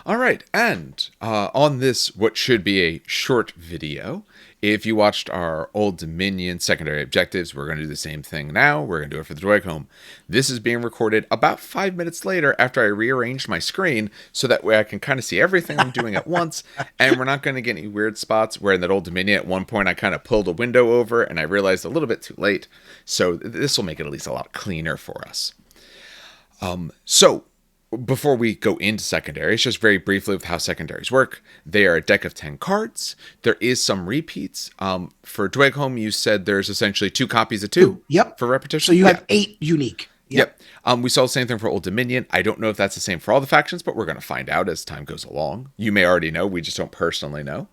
All right, and on this, what should be a short video, if you watched our Old Dominion secondary objectives, we're going to do the same thing now. We're going to do it for the Dweghom. This is being recorded about 5 minutes later after I rearranged my screen so that way I can kind of see everything I'm doing at once, and we're not going to get any weird spots where in that Old Dominion at one point I kind of pulled a window over and I realized a little bit too late. So this will make it at least a lot cleaner for us. So before we go into secondaries, just very briefly with how secondaries work. They are a deck of 10 cards. There is some repeats. For Dweghom, you said there's essentially 2 copies of 2. Yep. For repetition. So you have 8 unique. Yep. We saw the same thing for Old Dominion. I don't know if that's the same for all the factions, but we're going to find out as time goes along. You may already know. We just don't personally know.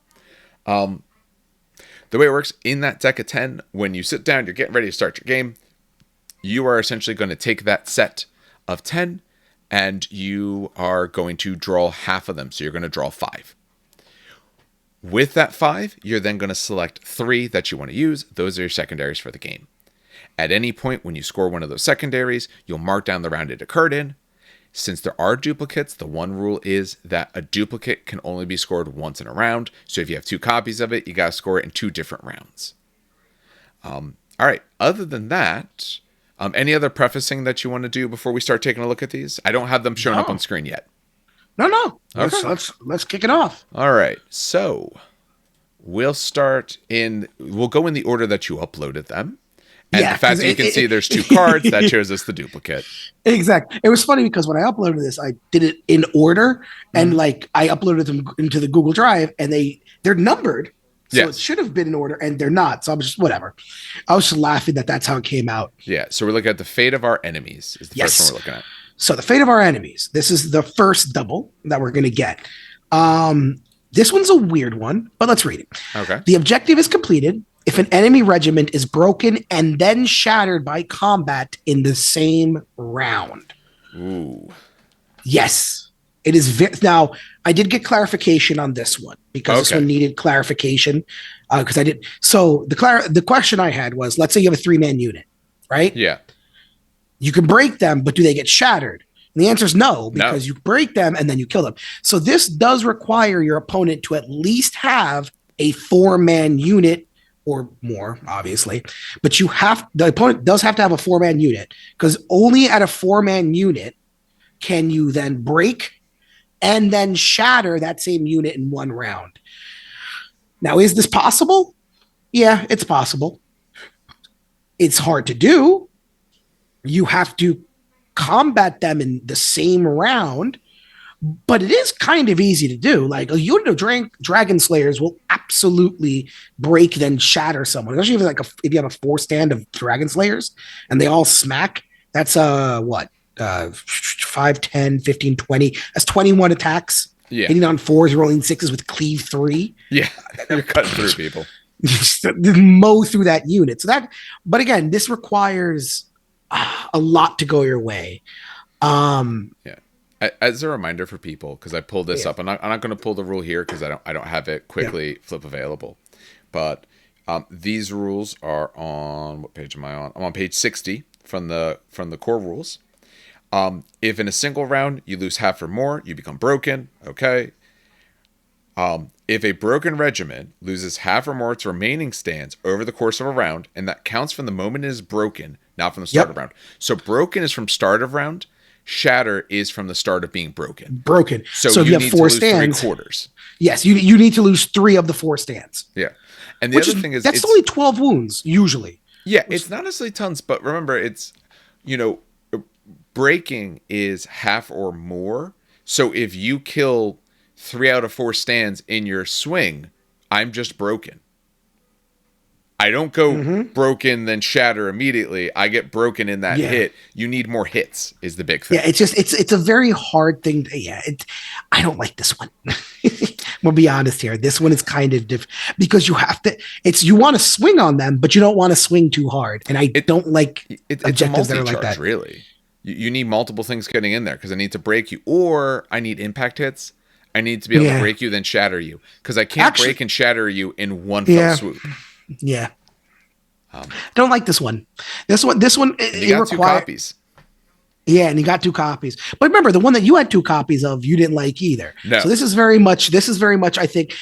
The way it works, in that deck of 10, when you sit down, you're getting ready to start your game, you are essentially going to take that set of 10 and you are going to draw half of them. So you're going to draw 5. With that 5, you're then going to select 3 that you want to use. Those are your secondaries for the game. At any point when you score one of those secondaries, you'll mark down the round it occurred in. Since there are duplicates, the one rule is that a duplicate can only be scored once in a round. So if you have 2 copies of it, you got to score it in 2 different rounds. All right. Other than that, any other prefacing that you want to do before we start taking a look at these? I don't have them shown up on screen yet. No. Okay. Let's kick it off. All right. So we'll go in the order that you uploaded them. And the fact that you can see there's 2 cards, that shows us the duplicate. Exactly. It was funny because when I uploaded this, I did it in order, and I uploaded them into the Google Drive, and they're numbered. So it should have been in order, and they're not. So I'm just whatever. I was just laughing that's how it came out. Yeah. So we're looking at the fate of our enemies. Is the first one we're looking at. So the fate of our enemies. This is the first double that we're going to get. This one's a weird one, but let's read it. Okay. The objective is completed if an enemy regiment is broken and then shattered by combat in the same round. Ooh. Yes. It is now, I did get clarification on this one because this one needed clarification because I did. So the question I had was, let's say you have a 3-man unit, right? Yeah. You can break them, but do they get shattered? And the answer is no, because you break them and then you kill them. So this does require your opponent to at least have a 4-man unit or more, obviously. But the opponent does have to have a 4-man unit, because only at a 4-man unit can you then break and then shatter that same unit in one round. Now, is this possible? Yeah, it's possible. It's hard to do. You have to combat them in the same round, but it is kind of easy to do. Like a unit of Dragon Slayers will absolutely break then shatter someone. Especially if you have a 4-stand of Dragon Slayers and they all smack. That's 5, 10, 15, 20. That's 21 attacks. Yeah. Hitting on 4s, rolling 6s with cleave 3. Yeah. You're cutting through people. Mow through that unit. But again, this requires a lot to go your way. Yeah. As a reminder for people, because I pulled this up, I'm not going to pull the rule here because I don't have it quickly flip available. But these rules are on, what page am I on? I'm on page 60 from the core rules. If in a single round you lose half or more, you become broken. Okay. If a broken regiment loses half or more its remaining stands over the course of a round, and that counts from the moment it is broken, not from the start of round. So broken is from start of round. Shatter is from the start of being broken. So if you have 4 stands, 3/4. Yes, you need to lose 3 of the 4 stands. Yeah, and the other thing is that's only 12 wounds usually. Yeah, it's not necessarily tons, but remember, it's breaking is half or more. So if you kill 3 out of 4 stands in your swing, I'm just broken. I don't go broken, then shatter immediately. I get broken in that hit. You need more hits is the big thing. Yeah, it's a very hard thing. I don't like this one. We'll be honest here. This one is kind of because you have to. You want to swing on them, but you don't want to swing too hard. And I don't like objectives that are like that. Really, you need multiple things getting in there because I need to break you, or I need impact hits. I need to be able to break you, then shatter you, because I can't break and shatter you in one fell swoop. Yeah. Don't like this one. This one. You got 2 copies. Yeah, and you got 2 copies. But remember, the one that you had 2 copies of, you didn't like either. No. So this is very much, I think,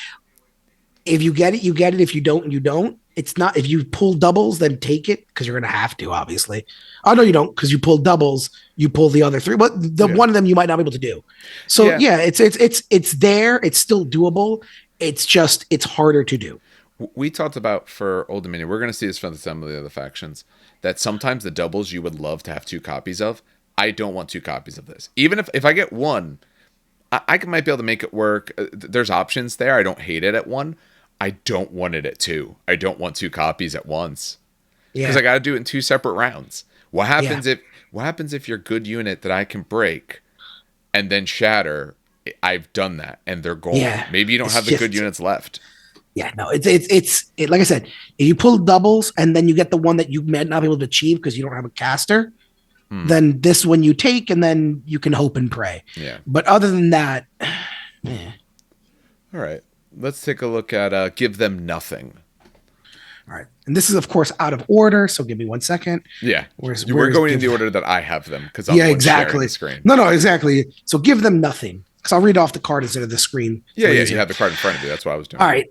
if you get it, you get it. If you don't, you don't. It's not, if you pull doubles, then take it because you're going to have to, obviously. Oh, no, you don't, because you pull doubles, you pull the other 3. But the one of them you might not be able to do. So yeah, it's there. It's still doable. It's harder to do. We talked about for Old Dominion, we're going to see this from some of the other factions, that sometimes the doubles you would love to have 2 copies of. I don't want 2 copies of this. Even if I get 1, I might be able to make it work. There's options there. I don't hate it at 1. I don't want it at 2. I don't want 2 copies at once. Because I got to do it in 2 separate rounds. What happens if your good unit that I can break and then shatter, I've done that and they're gone. Yeah. Maybe you don't have the good units left. Yeah, no, it's like I said, if you pull doubles and then you get the one that you might not be able to achieve because you don't have a caster, then this one you take and then you can hope and pray. Yeah. But other than that, yeah. All right. Let's take a look at Give Them Nothing. All right. And this is, of course, out of order. So give me 1 second. Yeah. We're going in the order that I have them because I'm exactly. The screen. No, exactly. So Give Them Nothing. Because I'll read off the card instead of the screen. Yeah, you have the card in front of you. That's what I was doing. All right.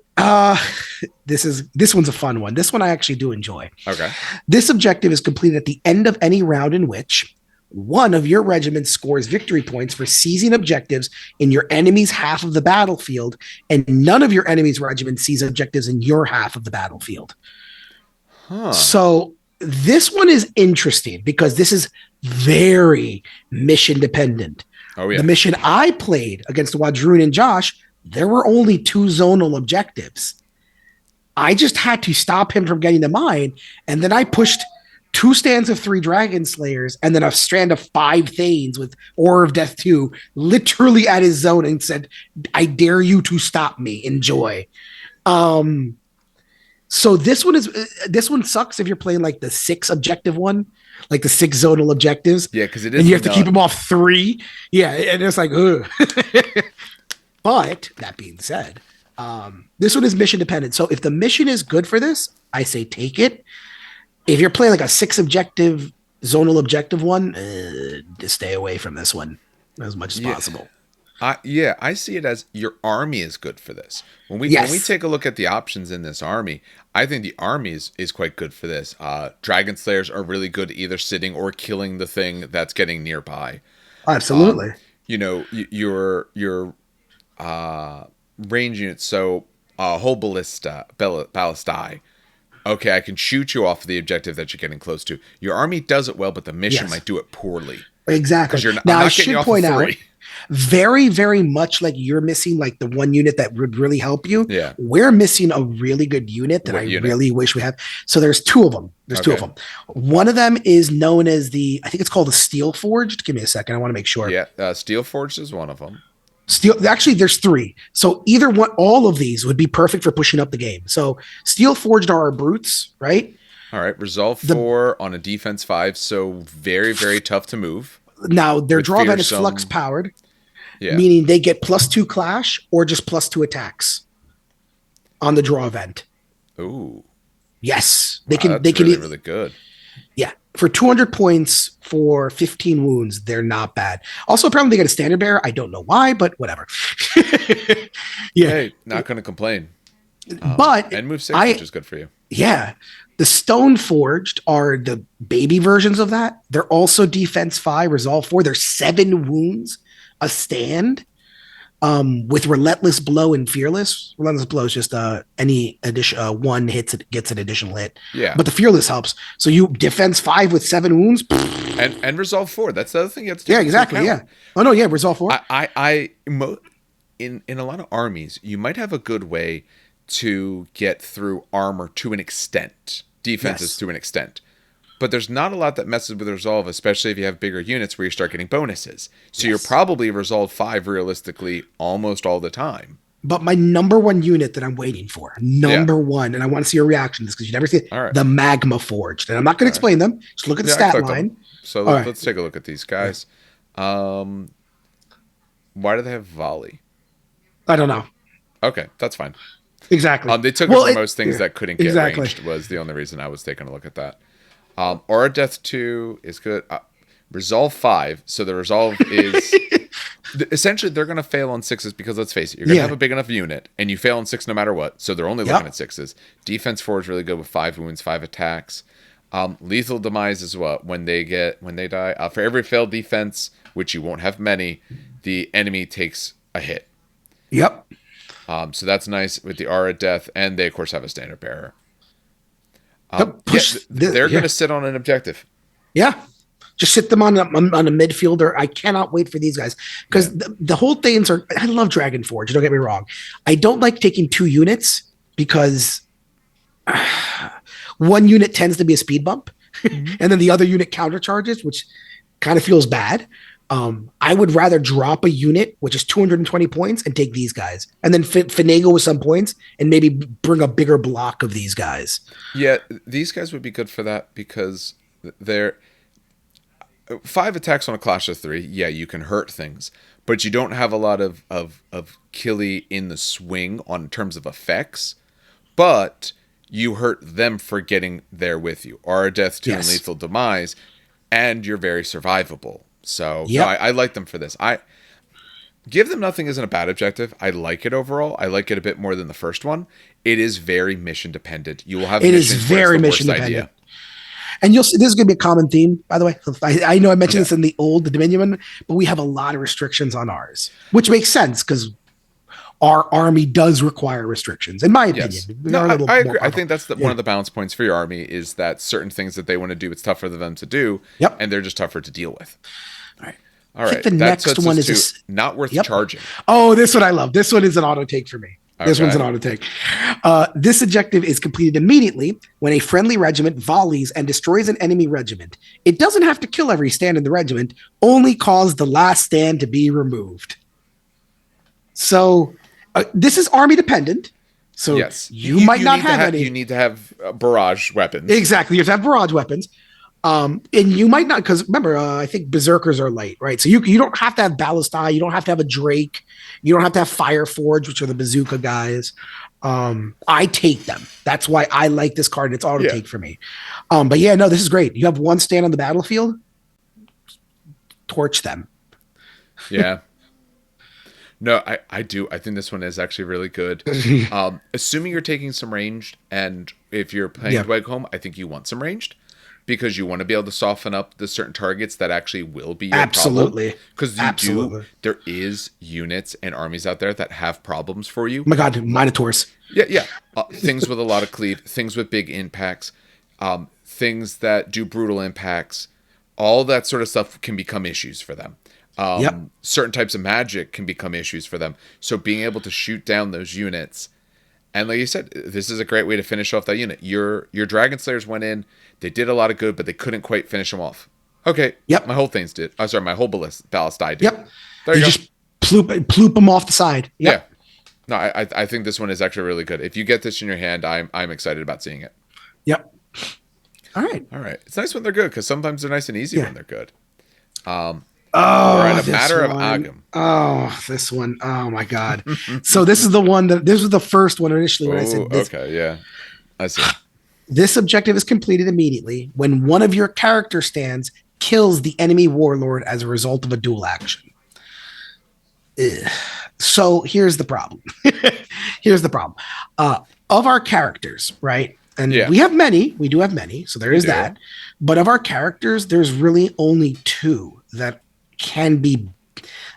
This one's a fun one. This one I actually do enjoy. Okay. This objective is completed at the end of any round in which one of your regiments scores victory points for seizing objectives in your enemy's half of the battlefield, and none of your enemy's regiments seize objectives in your half of the battlefield. Huh. So this one is interesting because this is very mission dependent. Oh, yeah. The mission I played against Wadroon and Josh, there were only 2 zonal objectives. I just had to stop him from getting to mine, and then I pushed 2 stands of 3 Dragon Slayers and then a strand of 5 Thanes with Aura of Death 2 literally at his zone and said, I dare you to stop me. Enjoy. So this one sucks if you're playing like the 6 objective one, like the 6 zonal objectives. Yeah, because it is. And you have to keep them off 3. Yeah, and it's like, ugh. But that being said, this one is mission dependent. So if the mission is good for this, I say take it. If you're playing like a 6 objective zonal objective one, just stay away from this one as much as possible. I see it as your army is good for this. When we take a look at the options in this army, I think the army is quite good for this. Dragon Slayers are really good either sitting or killing the thing that's getting nearby. Absolutely. Your range units, so whole ballistae. Okay, I can shoot you off the objective that you're getting close to. Your army does it well, but the mission might do it poorly. Exactly. Now, I should point out, very, very much like you're missing like the one unit that would really help you. Yeah. We're missing a really good unit that really wish we had. So there's 2 of them. There's 2 of them. One of them is known as I think it's called the Steel Forged. Give me a second. I want to make sure. Yeah. Steel Forged is one of them. Actually, there's 3. So either one, all of these would be perfect for pushing up the game. So Steel Forged are our brutes, right? All right. Resolve 4 on a defense 5. So very, very tough to move. Now their draw event is flux powered, meaning they get +2 clash or just +2 attacks on the draw event. Ooh. Yes. They can really good. Yeah. For 200 points for 15 wounds, they're not bad. Also, apparently they get a standard bearer. I don't know why, but whatever. Yeah. Hey, not going to complain. But and move 6, which is good for you. Yeah. The Stone Forged are the baby versions of that. They're also defense 5, resolve 4. They're 7 wounds a stand. With Relentless Blow and Fearless. Relentless Blow is just any addition 1 hits it gets an additional hit. Yeah. But the Fearless helps. So you defense 5 with 7 wounds. And resolve 4. That's the other thing you have to do. Yeah, exactly. Yeah. Oh no, yeah, resolve 4. In a lot of armies, you might have a good way to get through armor to an extent. Defenses to an extent. But there's not a lot that messes with resolve, especially if you have bigger units where you start getting bonuses. So you're probably resolve 5 realistically almost all the time. But my number 1 unit that I'm waiting for, number 1, and I want to see your reaction to this because you never see it, the Magma Forged. And I'm not going to explain them. Just look at the stat line. So let's take a look at these guys. Why do they have volley? I don't know. Okay, that's fine. Exactly. They took it for most things that couldn't get ranged was the only reason I was taking a look at that. Aura Death 2 is good. Resolve 5. So the resolve is essentially they're going to fail on 6s because let's face it, you're going to have a big enough unit and you fail on 6 no matter what. So they're only looking at 6s. Defense 4 is really good with 5 wounds, 5 attacks. Lethal demise is what when they die. For every failed defense, which you won't have many, the enemy takes a hit. Yep. So that's nice with the Aura Death, and they of course have a standard bearer. They're going to sit on an objective. Yeah. Just sit them on a midfielder. I cannot wait for these guys because the whole things are. I love Dragon Forge. Don't get me wrong. I don't like taking 2 units because one unit tends to be a speed bump, and then the other unit countercharges, which kind of feels bad. I would rather drop a unit, which is 220 points, and take these guys, and then finagle with some points, and maybe bring a bigger block of these guys. Yeah, these guys would be good for that because they're 5 attacks on a clash of 3. Yeah, you can hurt things, but you don't have a lot of killy in the swing on terms of effects. But you hurt them for getting there with you. Aura Death 2 and Lethal Demise, and you're very survivable. So no, I like them for this. I Give Them Nothing isn't a bad objective. I like it overall. I like it a bit more than the first one. It is very mission dependent. You will have it is very mission dependent. And you'll see this is going to be a common theme, by the way. I know I mentioned this in the Dominion one, but we have a lot of restrictions on ours, which makes sense because our army does require restrictions, in my opinion. Yes. No, I agree. I think that's one of the balance points for your army is that certain things that they want to do, it's tougher for them to do, and they're just tougher to deal with. All right. The next one is not worth charging. Oh, this one I love. This one is an auto take for me. This one's an auto take. This objective is completed immediately when a friendly regiment volleys and destroys an enemy regiment. It doesn't have to kill every stand in the regiment, only cause the last stand to be removed. So this is army dependent. So you might not have any. You need to have barrage weapons. Exactly. You have to have barrage weapons. And you might not, because remember, I think berserkers are light, right? So you don't have to have ballistae, you don't have to have a Drake, you don't have to have Fire Forge, which are the bazooka guys. I take them. That's why I like this card. It's auto take for me. But yeah, no, this is great. You have one stand on the battlefield, torch them. Yeah. No, I do. I think this one is actually really good. Assuming you're taking some ranged, and if you're playing Dweghom, I think you want some ranged. Because you want to be able to soften up the certain targets that actually will be your problem. Because there is units and armies out there that have problems for you. Oh my God, Minotaurs. Yeah. Things with a lot of cleave, things with big impacts, things that do brutal impacts. All that sort of stuff can become issues for them. Certain types of magic can become issues for them. So being able to shoot down those units. And like you said, this is a great way to finish off that unit. Your Dragon Slayers went in, they did a lot of good, but they couldn't quite finish them off. Okay. My whole things did. Oh, sorry, my whole ballistae did. There you go. Just ploop them off the side. Yeah. No, I think this one is actually really good. If you get this in your hand, I'm excited about seeing it. All right. It's nice when they're good, because sometimes they're nice and easy when they're good. We're at a matter of Agam. Oh, this one. Oh my God. So this is the one this was the first one initially when I said this. Okay, yeah. I see. This objective is completed immediately when one of your character stands kills the enemy warlord as a result of a dual action. So here's the problem. Of our characters, right? And we have many. We do have many. So there is that. But of our characters, there's really only 2 that can be.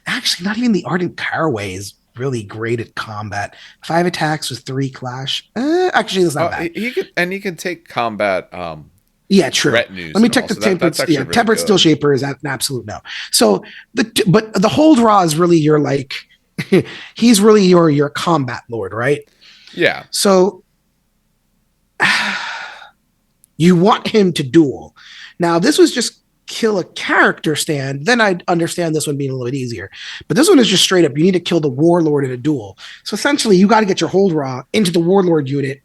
Actually, not even the Ardent Caraway is really great at combat. 5 attacks with 3 clash. Actually, that's not bad. He can take combat. True. Retinues. Let me check the Tempered. Really Tempered Steel Shaper is an absolute no. So but the Hold Raw is really your he's really your combat lord, right? Yeah. So you want him to duel. Now, this was just kill a character stand, then I'd understand this one being a little bit easier. But this one is just straight up, you need to kill the warlord in a duel. So essentially, you got to get your Hold Raw into the warlord unit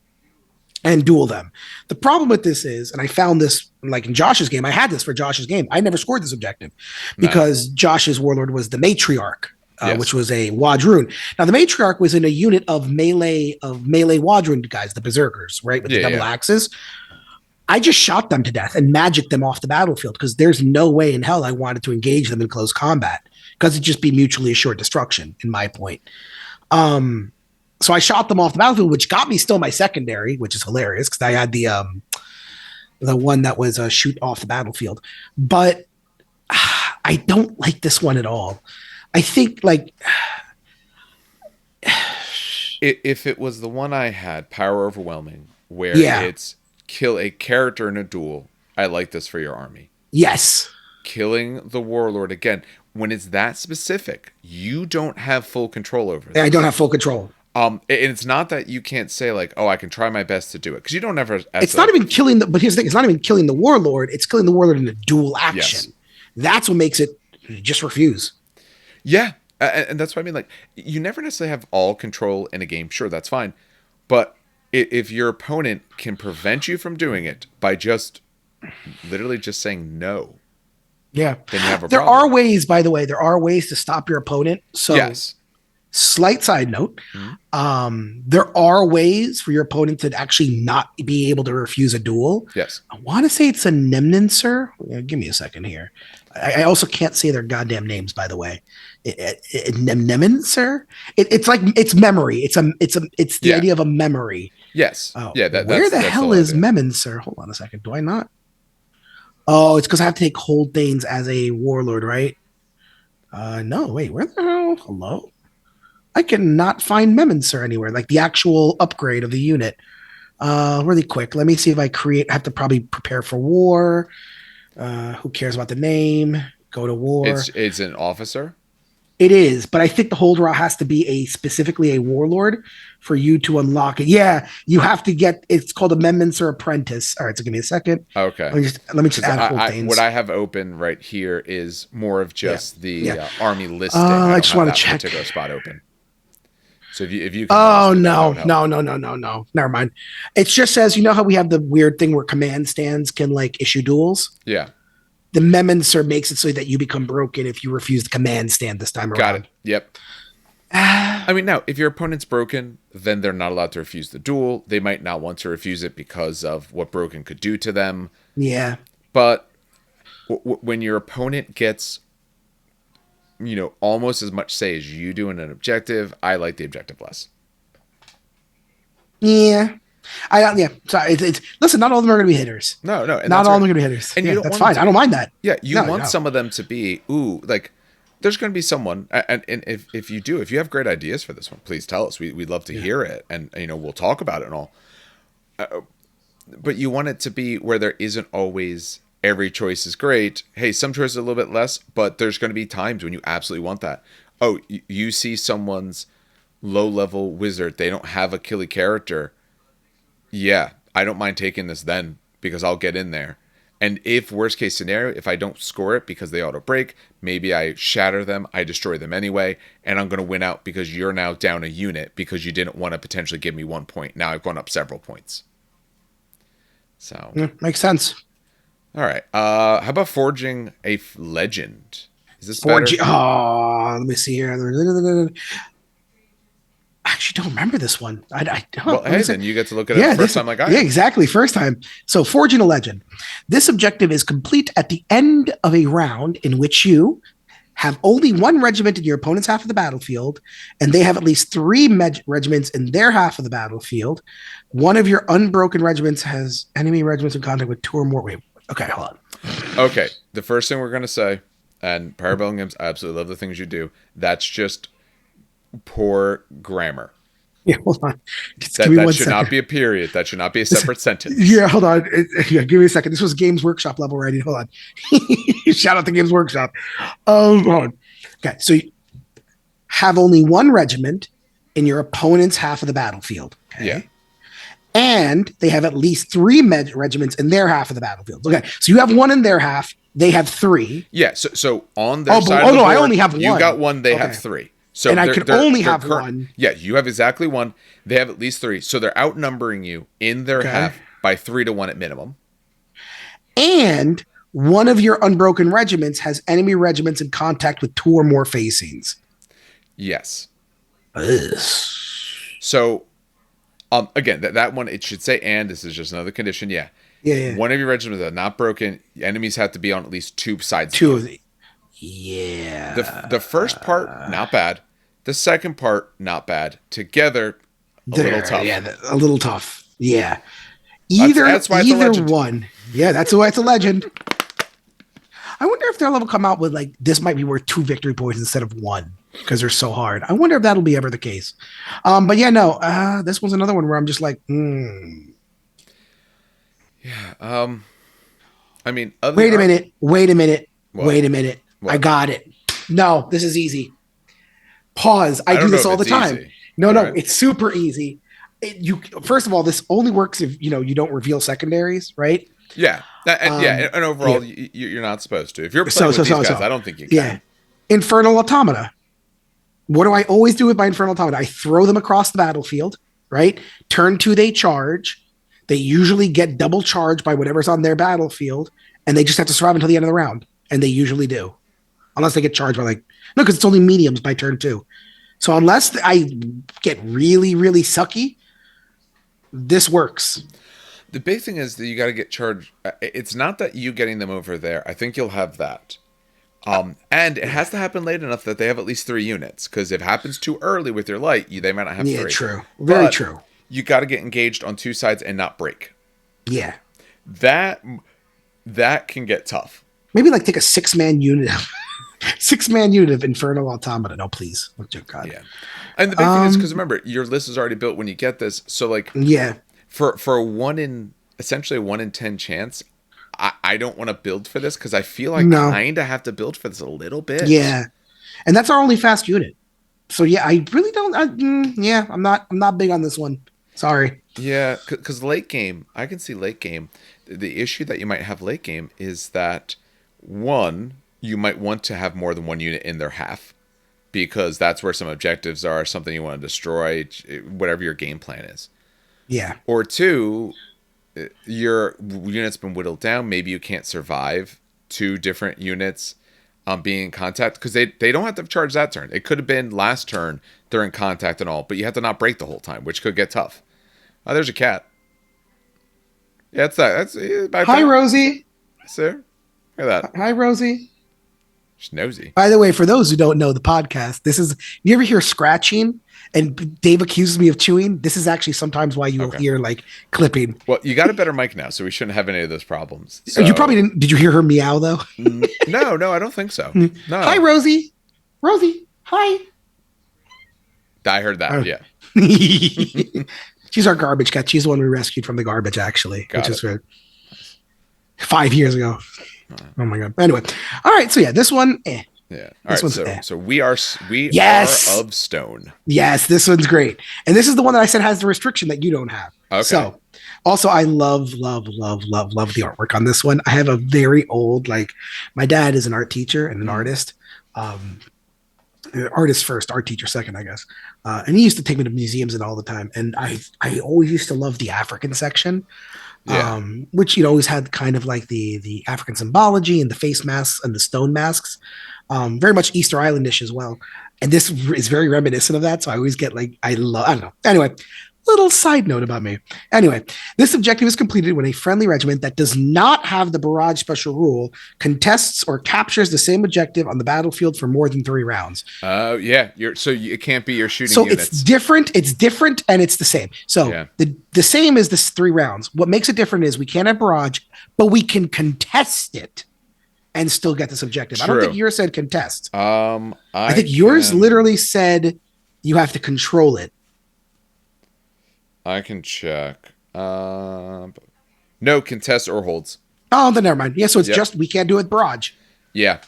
and duel them. The problem with this is, and I found this like in Josh's game, I had this for Josh's game. I never scored this objective because Josh's warlord was the Matriarch. Which was a Wadroon. Now, the Matriarch was in a unit of melee Wadroon guys, the Berserkers, right? With the double axes. I just shot them to death and magicked them off the battlefield because there's no way in hell I wanted to engage them in close combat because it'd just be mutually assured destruction, in my point. Um, so I shot them off the battlefield, which got me still my secondary, which is hilarious because I had the one that was a shoot off the battlefield. But I don't like this one at all. I think like If it was the one I had, Power Overwhelming, where yeah, it's kill a character in a duel, I like this for your army. yes, Killing the warlord, again, when it's that specific, you don't have full control over I this. don't have full control. And it's not that you can't say like, "Oh, I can try my best to do it," because you don't ever. It's not even killing the. But here's the thing: it's not even killing the warlord. It's killing the warlord in a dual action. Yes. That's what makes it just refuse. Yeah, and that's what I mean. Like, you never necessarily have all control in a game. Sure, that's fine, but if your opponent can prevent you from doing it by just literally just saying no, Yeah, then you have a there problem. are ways. By the way, there are ways to stop your opponent. So, Yes. slight side note: Mhm. there are ways for your opponent to actually not be able to refuse a duel. Yes. I want to say it's a Nemnenser. Give me a second here. I also can't say their goddamn names, by the way. Nemnenser. It's like it's memory. It's the Yeah. idea of a memory. Yes. Oh, Yeah. where the hell whole is idea. Memmenser? Hold on a second. Do I not? Oh, it's because I have to take hold Thanes as a warlord, right? No, wait, where the hell? Hello? I cannot find Memmenser anywhere, like the actual upgrade of the unit. Really quick. Let me see if I create. I have to probably prepare for war. Who cares about the name? Go to war. It's an officer. It is, but I think the hold raw has to be specifically a warlord for you to unlock it. Yeah, you have to get. It's called amendments or apprentice. All right, so give me a second. Okay. Let me just add hold things. What I have open right here is more of just the Yeah. army listing. I don't just have want to that check. particular spot open. So if you can Oh help me, that no, would help. no. Never mind. It just says you know how we have the weird thing where command stands can like issue duels. Yeah. The Memmenser makes it so that you become broken if you refuse the command stand this time Got it. around. Yep. I mean, now, if your opponent's broken, then they're not allowed to refuse the duel. They might not want to refuse it because of what broken could do to them. Yeah. But when your opponent gets, almost as much say as you do in an objective, I like the objective less. Yeah. Yeah. Sorry. It's listen. Not all of them are going to be hitters. No, and Not that's all of them right. are going to be hitters. And Yeah, you don't that's want them fine. to I don't be, mind that. yeah, you No, want no. some of them to be, like, there's going to be someone, and if you have great ideas for this one, please tell us. We'd love to hear it, and we'll talk about it and all. But you want it to be where there isn't always every choice is great. Hey, some choices are a little bit less, but there's going to be times when you absolutely want that. Oh, you see someone's low level wizard, they don't have a killy character. Yeah, I don't mind taking this then because I'll get in there. And if worst case scenario, if I don't score it because they auto break, maybe I shatter them, I destroy them anyway, and I'm going to win out because you're now down a unit because you didn't want to potentially give me 1 point. Now I've gone up several points. So, Yeah, makes sense. all right. How about forging a legend? Is this better? 4G. Oh, let me see here. I actually don't remember this one. Well, hey, then you get to look at it the first time like I am. Yeah, exactly. First time. So, Forging a Legend. This objective is complete at the end of a round in which you have only one regiment in your opponent's half of the battlefield, and they have at least three regiments in their half of the battlefield. One of your unbroken regiments has enemy regiments in contact with two or more. Wait, okay, hold on. Okay, the first thing we're going to say, and Parabellum Games, I absolutely love the things you do. That's just poor grammar. Yeah, hold on. That should not be a period. That should not be a separate sentence. Yeah, hold on. Yeah, give me a second. This was Games Workshop level writing. Hold on. Shout out to Games Workshop. Hold on. Okay, so you have only one regiment in your opponent's half of the battlefield. Okay? Yeah. And they have at least three regiments in their half of the battlefield. Okay, so you have one in their half. They have three. Yeah. So on their side of the board, I only have one. You got one. They have three. So and I can only have one. Yeah, you have exactly one. They have at least three. So they're outnumbering you in their half by 3-1 at minimum. And one of your unbroken regiments has enemy regiments in contact with two or more facings. Yes. Ugh. So, again, that one, it should say and. This is just another condition. Yeah. Yeah, yeah. One of your regiments are not broken. Enemies have to be on at least two sides of Two you. of the. The Yeah. first part, not bad. The second part, not bad. Together, a little There, tough. yeah, a little tough. Yeah. That's why it's a Either legend. one. Yeah, that's why it's a legend. I wonder if they'll ever come out with like this might be worth 2 victory points instead of 1 because they're so hard. I wonder if that'll be ever the case. But yeah, no, this one's another one where I'm just like, Yeah. I mean, wait a minute, wait a minute, What? wait a minute. What? I got it. No, this is easy. Pause. I do don't know this if all the it's time. easy. No, All no, right. it's super easy. You first of all, this only works if you don't reveal secondaries, right? Yeah. And overall, Yeah. you're not supposed to. If you're playing with these guys, I don't think you can. Yeah. Infernal Automata. What do I always do with my Infernal Automata? I throw them across the battlefield, right? Turn 2, they charge. They usually get double charged by whatever's on their battlefield, and they just have to survive until the end of the round. And they usually do. Unless they get charged by no, because it's only mediums by turn 2. So unless I get really, really sucky, this works. The big thing is that you got to get charged. It's not that you getting them over there. I think you'll have that. And it has to happen late enough that they have at least 3 units. Because if it happens too early with your light, they might not have 3. Yeah, true. Very true. You got to get engaged on 2 sides and not break. Yeah. That can get tough. Maybe take a 6-man unit. 6-man unit of Infernal Automata. No, please. Oh, God. Yeah. And the big thing is, because remember, your list is already built when you get this. So yeah. For essentially a 1 in 10 chance, I don't want to build for this because I feel like kind of have to build for this a little bit. Yeah. And that's our only fast unit. So yeah, I really don't. I'm not big on this one. Sorry. Yeah, because late game, I can see late game. The issue that you might have late game is that, one, you might want to have more than 1 unit in their half because that's where some objectives are, something you want to destroy, whatever your game plan is. Yeah. Or 2, your unit's been whittled down. Maybe you can't survive 2 different units being in contact because they don't have to charge that turn. It could have been last turn they're in contact and all, but you have to not break the whole time, which could get tough. Oh, there's a cat. Yeah, it's that. That's Hi, Rosie. Sir, look at that. Hi, Rosie. She's nosy. By the way, for those who don't know the podcast, this is you ever hear scratching and Dave accuses me of chewing? This is actually sometimes why you'll hear clipping. Well, you got a better mic now, so we shouldn't have any of those problems. So. You probably didn't. Did you hear her meow though? No, I don't think so. No. Hi, Rosie. Rosie, hi. I heard that. Yeah. She's our garbage cat. She's the one we rescued from the garbage, actually, which is 5 years ago. Oh my god. Anyway, all right. So yeah, this one. Yeah. All right. So we are of stone. Yes, this one's great, and this is the one that I said has the restriction that you don't have. Okay. So, also, I love the artwork on this one. I have a very old my dad is an art teacher and an artist. Artist first, art teacher second, I guess. And he used to take me to museums and all the time. And I always used to love the African section, which always had kind of the African symbology and the face masks and the stone masks, very much Easter Islandish as well. And this is very reminiscent of that. So I always get I don't know. Anyway, little side note about me. Anyway, this objective is completed when a friendly regiment that does not have the barrage special rule contests or captures the same objective on the battlefield for more than 3 rounds. Yeah. It can't be your shooting so units. It's different, and it's the same. So the same is this 3 rounds. What makes it different is we can't have barrage, but we can contest it and still get this objective. True. I don't think yours said contest. I think yours literally said you have to control it. I can check. No, contest or holds. Oh, then never mind. Yeah, so it's just we can't do it barrage. Yeah.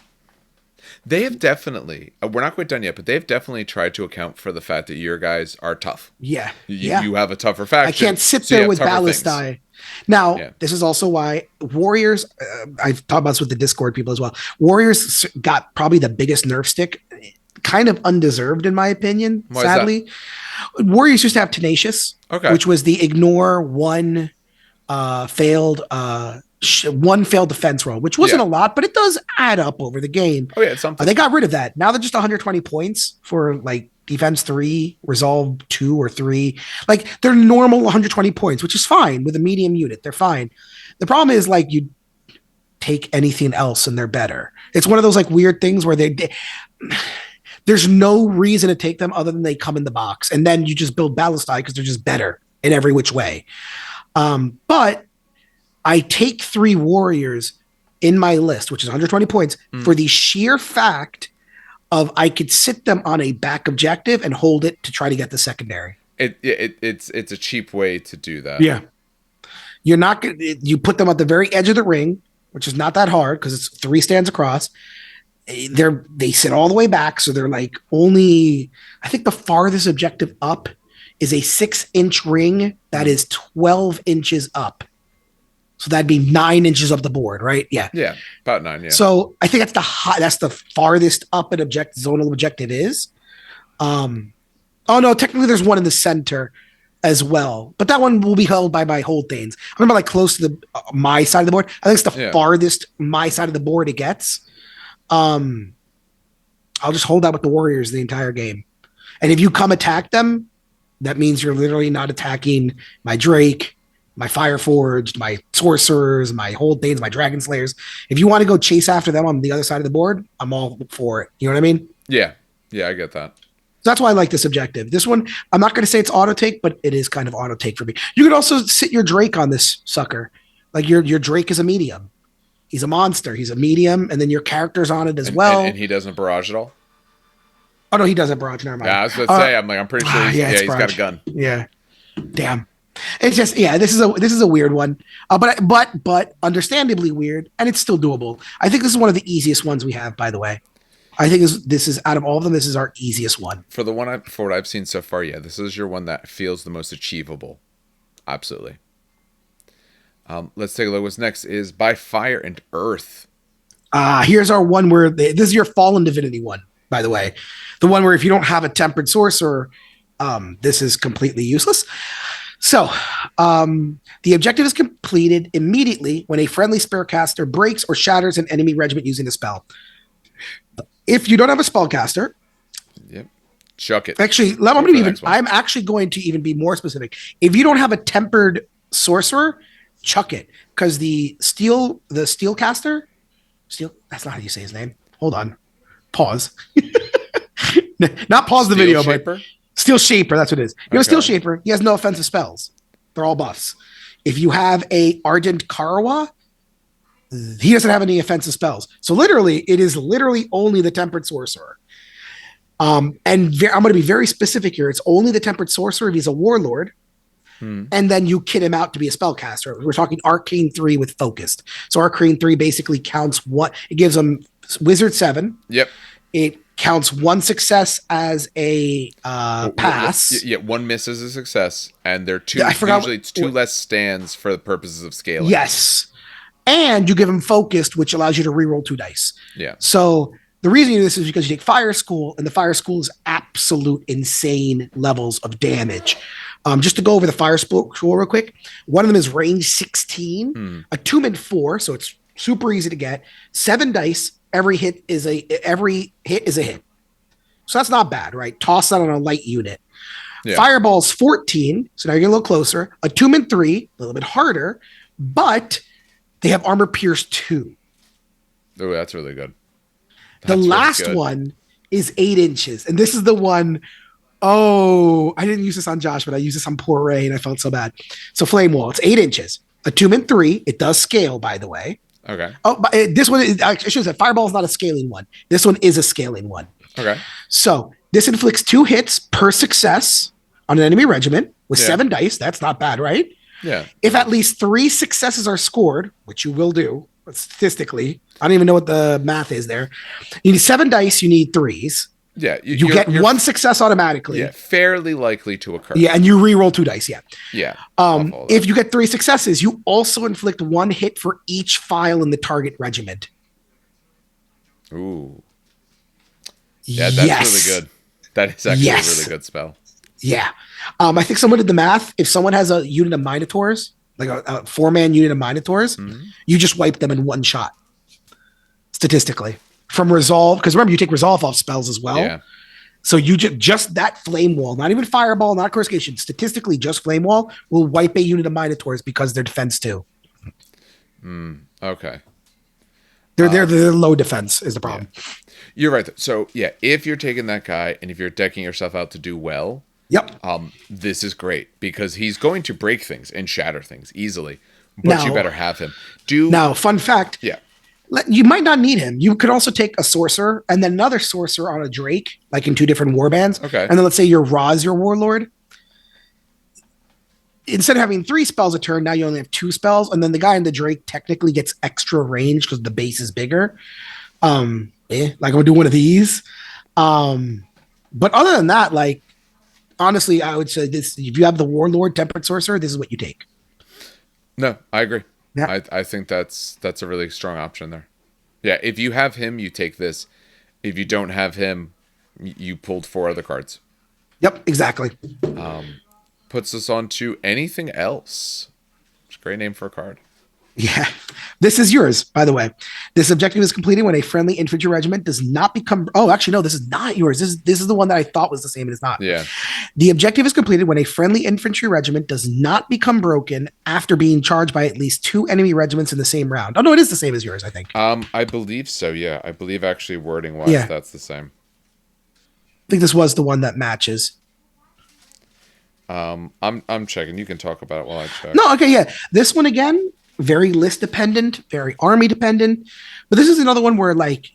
They have definitely, we're not quite done yet, but they've definitely tried to account for the fact that your guys are tough. Yeah. You have a tougher faction. I can't sit there with ballistae. Now, this is also why Warriors, I've talked about this with the Discord people as well. Warriors got probably the biggest nerf stick, kind of undeserved in my opinion, sadly. Warriors used to have Tenacious, which was the ignore one failed defense roll, which wasn't a lot, but it does add up over the game. Oh yeah, it's something. They got rid of that. Now they're just 120 points for defense 3, resolve 2 or 3. Like they're normal 120 points, which is fine with a medium unit. They're fine. The problem is like you take anything else and they're better. It's one of those like weird things where there's no reason to take them other than they come in the box. And then you just build Ballistine because they're just better in every which way. But I take 3 warriors in my list, which is 120 points, for the sheer fact of I could sit them on a back objective and hold it to try to get the secondary. It's a cheap way to do that. Yeah. You're not going to, you put them at the very edge of the ring, which is not that hard because it's 3 stands across. They sit all the way back. So they're like only, I think the farthest objective up is a 6-inch ring that is 12 inches up. So that'd be 9 inches up the board, right? Yeah. Yeah. About 9. Yeah. So I think that's the farthest up an zonal objective is. Oh no, technically there's one in the center as well, but that one will be held by my hold things. I remember like close to my side of the board. I think it's the farthest my side of the board it gets. I'll just hold that with the warriors the entire game. And if you come attack them, that means you're literally not attacking my Drake, my Fireforged, my Sorcerers, my Hold Thanes, my Dragon Slayers. If you want to go chase after them on the other side of the board, I'm all for it. You know what I mean? Yeah. Yeah, I get that. So that's why I like this objective. This one, I'm not going to say it's auto take, but it is kind of auto take for me. You could also sit your Drake on this sucker. Like your Drake is a medium. He's a monster. He's a medium, and then your character's on it as well. And he doesn't barrage at all? Oh, no, he doesn't barrage. Never mind. Yeah, I was going to say, I'm pretty sure he's got a gun. Yeah. Damn. It's just, this is a weird one, but understandably weird, and it's still doable. I think this is one of the easiest ones we have, by the way. I think this is out of all of them, this is our easiest one. For what I've seen so far, yeah, this is your one that feels the most achievable. Absolutely. Let's take a look. What's next is By Fire and Earth. Here's our one where this is your Fallen Divinity one, by the way. The one where if you don't have a Tempered Sorcerer, this is completely useless. So, the objective is completed immediately when a friendly spellcaster breaks or shatters an enemy regiment using a spell. If you don't have a spellcaster, yep, chuck it. Actually, I'm actually going to even be more specific. If you don't have a tempered sorcerer, chuck it, because the steelcaster, that's not how you say his name. Hold on, pause. Not pause the video, but Steel Shaper, that's what it is. You know, Steel Shaper, he has no offensive spells. They're all buffs. If you have a Ardent Karawa, he doesn't have any offensive spells. So it is literally only the Tempered Sorcerer. And I'm going to be very specific here. It's only the Tempered Sorcerer if he's a Warlord. And then you kit him out to be a spellcaster. We're talking Arcane 3 with Focused. So Arcane 3 basically counts it gives him Wizard 7. Yep. It counts 1 success as a pass. Yeah, 1 miss is a success, and they're usually it's 2 less stands for the purposes of scaling. Yes. And you give him Focused, which allows you to reroll 2 dice. Yeah. So the reason you do this is because you take Fire School, and the Fire School is absolute insane levels of damage. Just to go over the Fire School real quick, one of them is range 16, attunement 4, so it's super easy to get. 7 dice. Every hit is a hit. So that's not bad, right? Toss that on a light unit. Yeah. Fireball's 14, so now you're getting a little closer. Attunement 3, a little bit harder, but they have Armor Pierce 2. Oh, that's really good. The last one is 8 inches, and this is the one. Oh, I didn't use this on Josh, but I used this on poor Ray, and I felt so bad. So Flame Wall, it's 8 inches. Attunement 3, it does scale, by the way. Okay. Oh, but this one is, I should say, Fireball is not a scaling one. This one is a scaling one. Okay. So this inflicts 2 hits per success on an enemy regiment with 7 dice. That's not bad, right? Yeah. If at least 3 successes are scored, which you will do statistically, I don't even know what the math is there. You need 7 dice. You need 3s. Yeah. You get 1 success automatically. Yeah. Fairly likely to occur. Yeah. And you re-roll 2 dice. Yeah. Yeah. If you get 3 successes, you also inflict 1 hit for each file in the target regiment. Ooh. Yeah, that's really good. That is actually a really good spell. Yeah. I think someone did the math. If someone has a unit of Minotaurs, like a 4-man unit of Minotaurs, you just wipe them in 1 shot. Statistically. From Resolve, because remember, you take Resolve off spells as well. Yeah. So you just that flame wall, not even fireball, not coruscation, statistically just flame wall will wipe a unit of Minotaurs because they're defense 2. Okay. They're low defense is the problem. Yeah. You're right. So yeah, if you're taking that guy and if you're decking yourself out to do well, Yep. This is great because he's going to break things and shatter things easily. But you better have him. Now, fun fact. Yeah. You might not need him. You could also take a sorcerer and then another sorcerer on a Drake, like in 2 different warbands. Okay. And then let's say your Ra's your warlord. Instead of having 3 spells a turn, now you only have 2 spells, and then the guy in the Drake technically gets extra range because the base is bigger. Like I'm gonna do one of these. But other than that, like honestly, I would say this: if you have the Warlord Temperate Sorcerer, this is what you take. No, I agree. Yeah. I think that's a really strong option there. Yeah, if you have him, you take this. If you don't have him, you pulled 4 other cards. Yep, exactly. Puts us on to anything else. It's a great name for a card. Yeah. This is yours, by the way. This objective is completed when a friendly infantry regiment does not become. Oh, actually, no, this is not yours. This is the one that I thought was the same. It is not. Yeah. The objective is completed when a friendly infantry regiment does not become broken after being charged by at least 2 enemy regiments in the same round. Oh, no, it is the same as yours, I think. I believe so, yeah. I believe actually wording-wise, that's the same. I think this was the one that matches. I'm checking. You can talk about it while I check. No, okay, yeah. This one again, very list dependent, very army dependent. But this is another one where like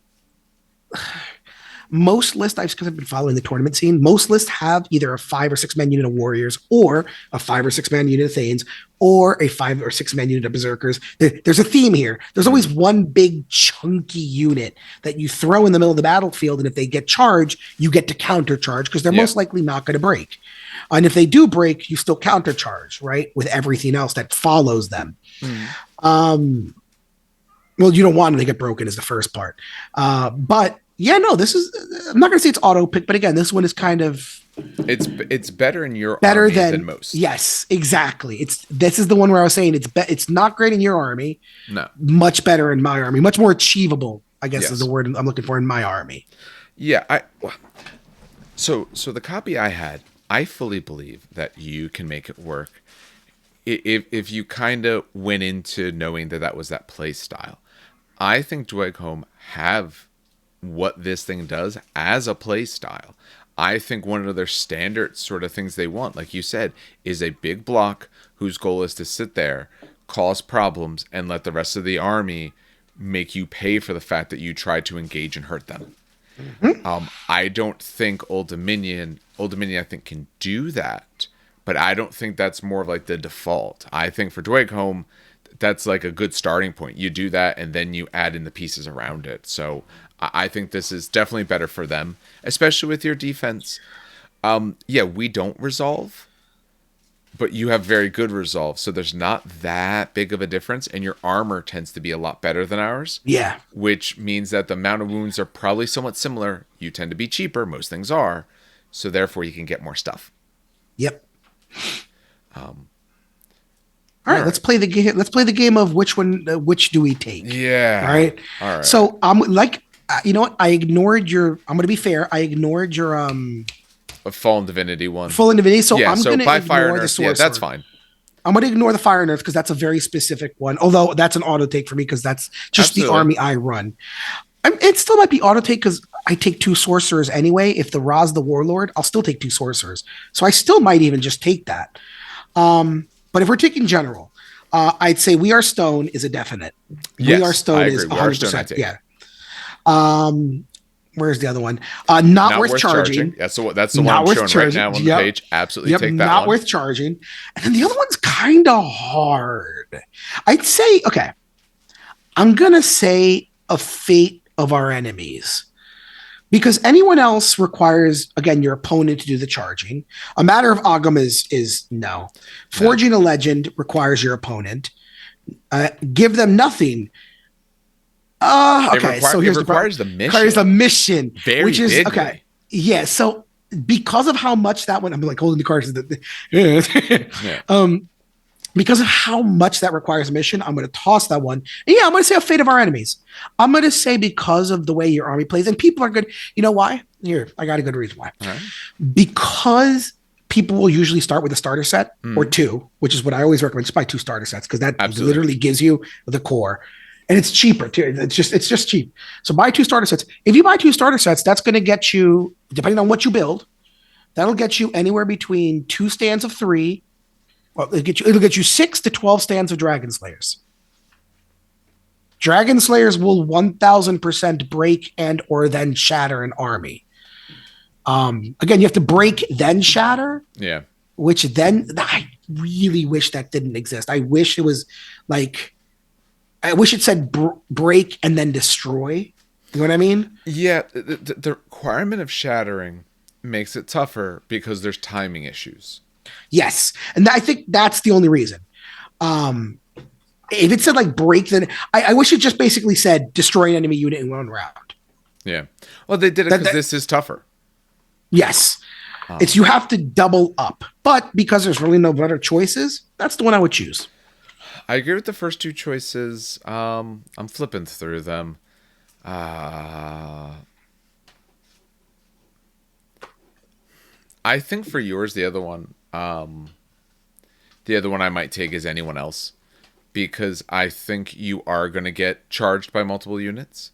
most lists, because I've been following the tournament scene, most lists have either a 5 or 6 man unit of warriors, or a 5 or 6 man unit of Thanes, or a 5 or 6 man unit of berserkers. There's a theme here. There's always one big chunky unit that you throw in the middle of the battlefield, and if they get charged, you get to countercharge because they're most likely not going to break. And if they do break, you still countercharge, right? With everything else that follows them. Well, you don't want them to get broken is the first part. But yeah, no, this is, I'm not going to say it's auto pick, but again, this one is kind of. It's better in your army than most. Yes, exactly. This is the one where I was saying it's not great in your army. No. Much better in my army. Much more achievable, I guess is the word I'm looking for in my army. Yeah. So the copy I had, I fully believe that you can make it work if you kind of went into knowing that was that play style. I think Dweghom have what this thing does as a play style. I think one of their standard sort of things they want, like you said, is a big block whose goal is to sit there, cause problems, and let the rest of the army make you pay for the fact that you tried to engage and hurt them. I don't think Old Dominion I think can do that, but I don't think that's more of like the default. I think for Dweghom, that's like a good starting point. You do that and then you add in the pieces around it. So I think this is definitely better for them, especially with your defense. We don't resolve, but you have very good resolve. So there's not that big of a difference, and your armor tends to be a lot better than ours. Yeah. Which means that the amount of wounds are probably somewhat similar. You tend to be cheaper. Most things are. So therefore you can get more stuff. Yep. All right, let's play the game. Let's play the game of which do we take? Yeah. All right. So I'm like, you know what? I ignored your. I'm going to be fair. I ignored your a Fallen Divinity one. Fallen Divinity. So I'm going to ignore Fire the Nerf, Sorcerer. Yeah, that's fine. I'm going to ignore the Fire Nerf because that's a very specific one. Although that's an auto take for me because that's just the army I run. It still might be auto take because I take 2 sorcerers anyway. If the Ra's the Warlord, I'll still take 2 sorcerers. So I still might even just take that. But if we're taking general, I'd say We Are Stone is a definite. Yes, We Are Stone is 100%. Yeah. Where's the other one? Not worth charging. That's the one I'm showing right now on the page. Absolutely take that not one. Worth charging. And then the other one's kind of hard. I'd say, okay, I'm going to say A Fate of Our Enemies. Because anyone else requires, again, your opponent to do the charging. A Matter of Agam is no. Forging a Legend requires your opponent. Give them nothing. Okay, so here's requires the mission. Requires a mission, Very which is bigly. okay. Yeah, so because of how much that one, I'm like holding the cards. Because of how much that requires a mission, I'm going to toss that one. And yeah, I'm going to say A Fate of Our Enemies. I'm going to say because of the way your army plays, and people are good. You know why? Here, I got a good reason why. All right. Because people will usually start with a starter set or Mm. two, which is what I always recommend. Just buy two starter sets because that Absolutely. literally gives you the core. And it's cheaper too. It's just cheap. So buy two starter sets. If you buy two starter sets, that's going to get you, depending on what you build, that'll get you anywhere between two stands of three. Well, it'll get you 6 to 12 stands of Dragon Slayers. Dragon Slayers will 1000% break and or then shatter an army. Again, you have to break then shatter, Yeah. which then I really wish that didn't exist. I wish it was like I wish it said break and then destroy. You know what I mean? Yeah. The requirement of shattering makes it tougher because there's timing issues. Yes, and I think that's the only reason. Um, if it said like break, then I wish it just basically said destroy an enemy unit in 1 round. Yeah. Well, they did it because this is tougher. Yes, it's you have to double up, but because there's really no better choices, that's the one I would choose. I agree with the first two choices. I'm flipping through them. I think for yours, the other one I might take is anyone else because I think you are going to get charged by multiple units.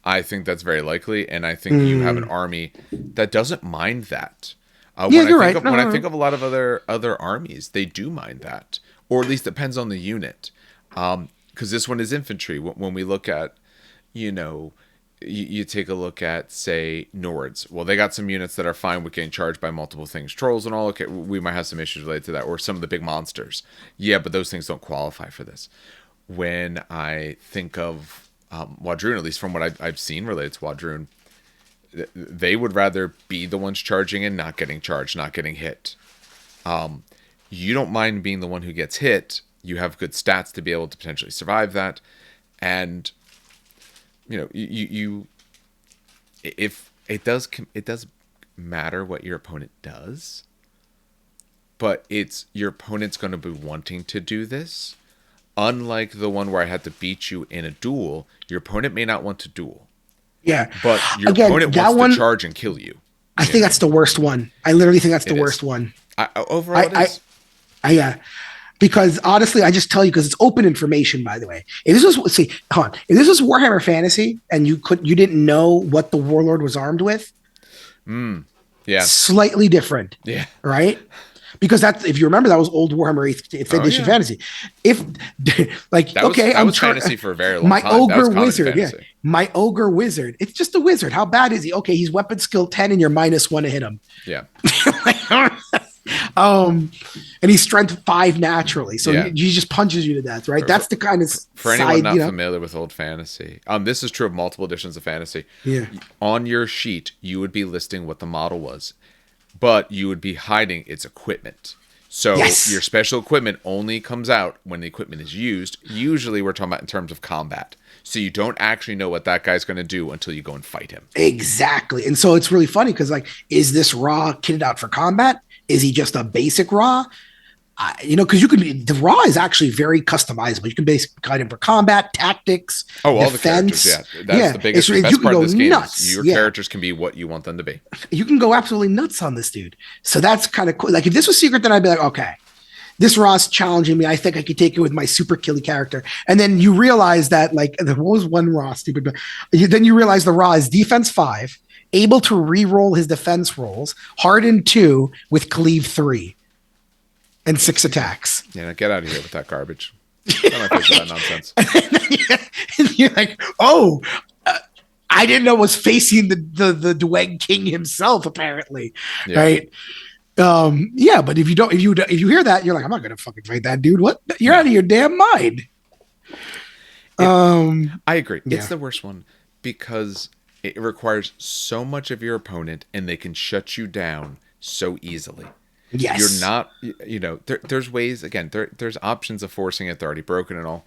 I think that's very likely, and I think you have an army that doesn't mind that. Yeah, you're right. When I think of a lot of other armies, they do mind that, or at least depends on the unit. Because this one is infantry. When we look at, you take a look at, say, Nords. Well, they got some units that are fine with getting charged by multiple things. Trolls and all, okay, we might have some issues related to that. Or some of the big monsters. Yeah, but those things don't qualify for this. When I think of Wadroon, at least from what I've seen related to Wadroon, they would rather be the ones charging and not getting charged, not getting hit. You don't mind being the one who gets hit. You have good stats to be able to potentially survive that. And you if it does matter what your opponent does, but it's your opponent's going to be wanting to do this. Unlike the one where I had to beat you in a duel, your opponent may not want to duel. Yeah, but your opponent wants to charge and kill you. I think that's the worst one. I literally think that's the worst one. Overall, it is. Yeah. Because honestly, I just tell you because it's open information. By the way, if this was if this was Warhammer Fantasy and you didn't know what the Warlord was armed with, slightly different. Yeah, right. Because that's if you remember that was old Warhammer 8th edition fantasy. If like that was fantasy for a very long time. My ogre wizard, my ogre wizard. It's just a wizard. How bad is he? Okay, he's weapon skill 10 and you're -1 to hit him. Yeah. And he's strength 5 naturally, so he just punches you to death, right? That's the kind of for anyone not familiar with old fantasy. This is true of multiple editions of fantasy. Yeah. On your sheet, you would be listing what the model was, but you would be hiding its equipment. So your special equipment only comes out when the equipment is used. Usually, we're talking about in terms of combat. So you don't actually know what that guy's going to do until you go and fight him. Exactly, and so it's really funny because is this Raw kitted out for combat? Is he just a basic Raw? Because the Raw is actually very customizable. You can basically guide him for combat, tactics, all defense. the characters, That's the biggest best part of this game. Nuts. Your characters can be what you want them to be. You can go absolutely nuts on this dude. So that's kind of cool. Like if this was Secret, then I'd be like, okay, this Raw's challenging me. I think I could take it with my super killy character. And then you realize that there was one Raw stupid, but then you realize the Raw is defense 5, able to re-roll his defense rolls, harden 2 with cleave 3. And 6 attacks. Yeah, get out of here with that garbage. I don't know if that nonsense. And you're like, I didn't know it was facing the Dweghom King himself, apparently, right? But if you hear that, you're like, I'm not gonna fucking fight that dude. What? You're out of your damn mind. I agree. It's the worst one because it requires so much of your opponent, and they can shut you down so easily. Yes. You're not, there's ways, again, there's options of forcing it. They're already broken and all,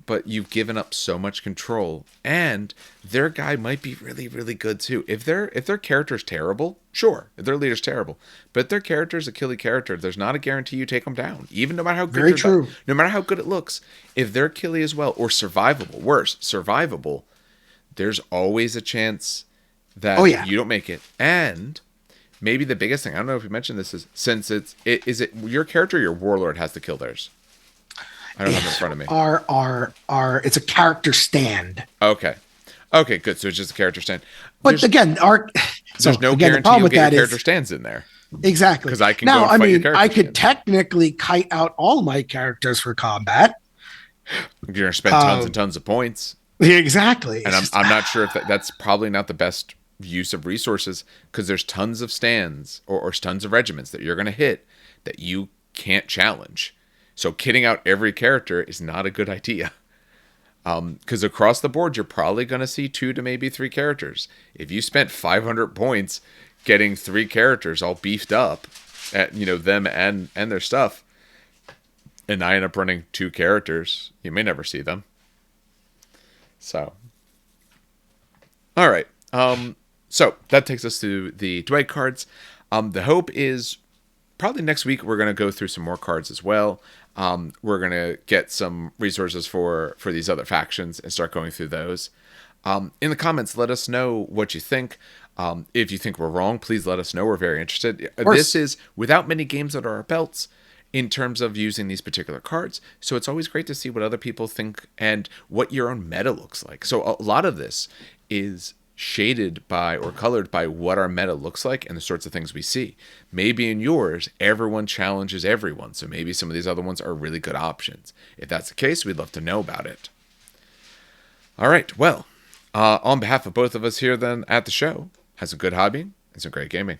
but you've given up so much control, and their guy might be really, really good too. If their character's terrible, sure. If their leader's terrible, but if their character's a killy character, there's not a guarantee you take them down, even no matter how good Very true. No matter how good it looks. If they're killy as well, or survivable, there's always a chance that Oh yeah. you don't make it. And maybe the biggest thing, I don't know if you mentioned this, is since is it your character or your warlord has to kill theirs? I don't have it in front of me. It's a character stand. Okay. Okay, good. So it's just a character stand. But again, there's no again, the guarantee problem you'll with get your that character is stands in there. exactly. Because I can Now, go and I fight your mean, character I could stand. technically kite out all my characters for combat. You're going to spend tons and tons of points. Exactly. And I'm not sure if that's probably not the best use of resources, because there's tons of stands or tons of regiments that you're going to hit that you can't challenge. So kitting out every character is not a good idea. Because across the board, you're probably going to see 2 to maybe 3 characters. If you spent 500 points getting 3 characters all beefed up at, them and their stuff, and I end up running 2 characters, you may never see them. So, all right. So that takes us to the Dweghom cards. The hope is probably next week we're going to go through some more cards as well. We're going to get some resources for these other factions and start going through those. In the comments, let us know what you think. If you think we're wrong, please let us know. We're very interested. This is without many games under our belts in terms of using these particular cards. So it's always great to see what other people think and what your own meta looks like. So a lot of this is shaded by or colored by what our meta looks like and the sorts of things we see. Maybe in yours, everyone challenges everyone. So maybe some of these other ones are really good options. If that's the case, we'd love to know about it. All right. Well, on behalf of both of us here then at the show, have some good hobbying and some great gaming.